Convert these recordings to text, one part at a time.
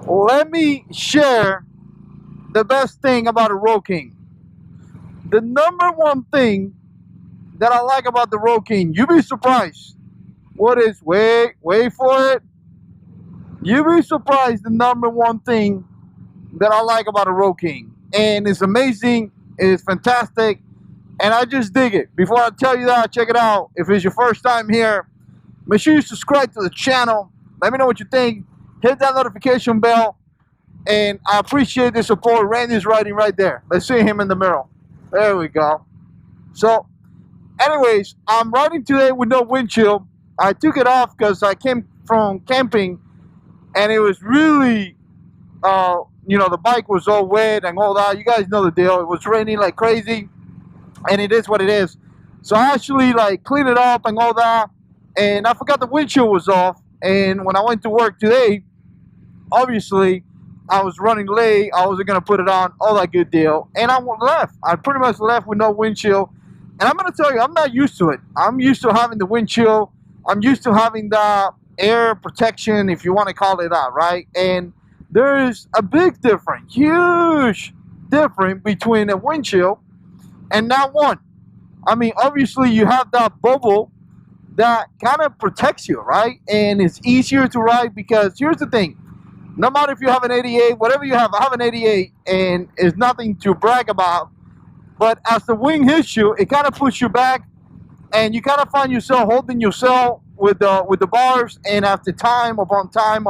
let me share the best thing about a Road King. The number one thing that I like about the Road King, you'd be surprised. What is, wait for it. You'd be surprised the number one thing that I like about a Road King. And it's amazing, it's fantastic, and I just dig it. Before I tell you that, check it out. If it's your first time here, make sure you subscribe to the channel. Let me know what you think. Hit that notification bell. And I appreciate the support. Randy's riding right there. Let's see him in the mirror. There we go. So, anyways, I'm riding today with no windshield. I took it off because I came from camping and it was really, you know, the bike was all wet and all that. You guys know the deal. It was raining like crazy and it is what it is. So I actually like cleaned it up and all that. And I forgot the windshield was off. And when I went to work today, obviously, I was running late. I wasn't going to put it on. All that good deal. And I left. I pretty much left with no windshield. And I'm going to tell you, I'm not used to it. I'm used to having the windshield. I'm used to having the air protection, if you want to call it that, right? And there is a big difference, huge difference between a windshield and not one. I mean, obviously, you have that bubble that kind of protects you, right? And it's easier to ride because here's the thing. No matter if you have an 88, whatever you have, I have an 88, and it's nothing to brag about. But as the wing hits you, it kind of pushes you back, and you kind of find yourself holding yourself with the bars. And after time upon time,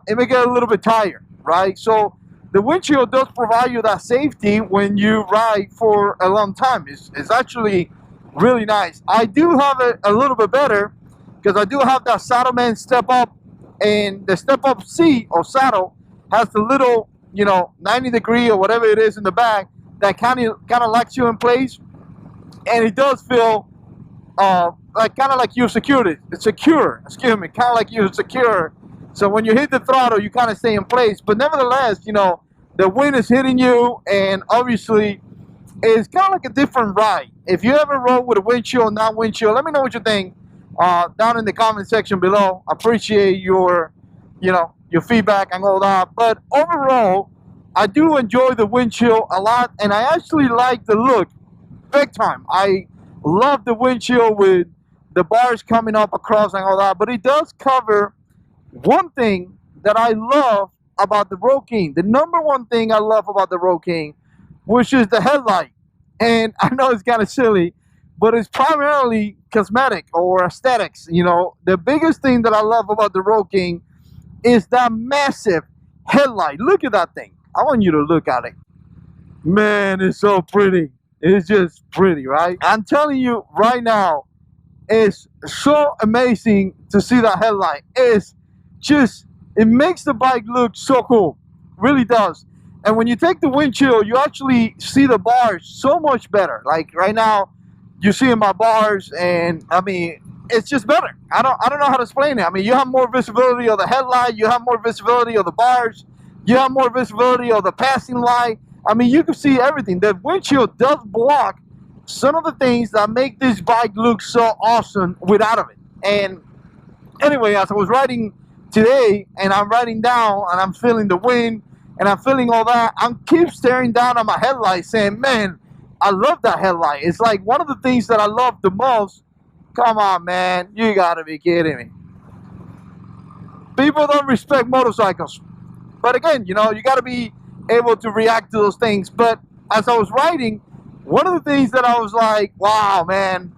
it may get a little bit tired, right? So the windshield does provide you that safety when you ride for a long time. It's actually really nice. I do have it a little bit better because I do have that Saddleman step up. And the step-up seat or saddle has the little, you know, 90-degree or whatever it is in the back that kind of locks you in place, and it does feel like kind of like you're secured. It's secure. Excuse me, kind of like you're secure. So when you hit the throttle, you kind of stay in place. But nevertheless, you know, the wind is hitting you, and obviously, it's kind of like a different ride. If you ever rode with a windshield, not windshield, let me know what you think. Down in the comment section below. I appreciate your, you know, your feedback and all that. But overall, I do enjoy the windshield a lot, and I actually like the look big time. I love the windshield with the bars coming up across and all that. But it does cover one thing that I love about the Road King. The number one thing I love about the Road King, which is the headlight. And I know it's kind of silly, but it's primarily cosmetic or aesthetics. You know, the biggest thing that I love about the Road King is that massive headlight. Look at that thing. I want you to look at it. Man, it's so pretty. It's just pretty, right? I'm telling you right now, it's so amazing to see that headlight. It's just, it makes the bike look so cool. Really does. And when you take the windshield, you actually see the bars so much better. Like right now, you see my bars, and I mean, it's just better. I don't know how to explain it. I mean, you have more visibility of the headlight, you have more visibility of the bars, you have more visibility of the passing light. I mean, you can see everything. The windshield does block some of the things that make this bike look so awesome without of it. And anyway, as I was riding today, and I'm riding down, and I'm feeling the wind, and I'm feeling all that, I keep staring down at my headlight saying, man, I love that headlight. It's like one of the things that I love the most. Come on, man. You gotta be kidding me. People don't respect motorcycles. But again, you know, you gotta be able to react to those things. But as I was riding, one of the things that I was like, wow, man,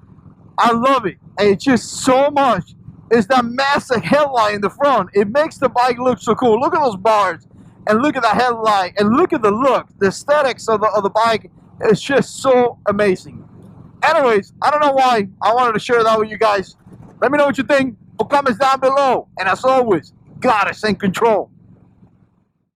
I love it. And it's just so much. Is that massive headlight in the front. It makes the bike look so cool. Look at those bars. And look at the headlight. And look at the look. The aesthetics of the bike. It's just so amazing. Anyways, I don't know why I wanted to share that with you guys. Let me know what you think. Put comments down below. And as always, God is in control.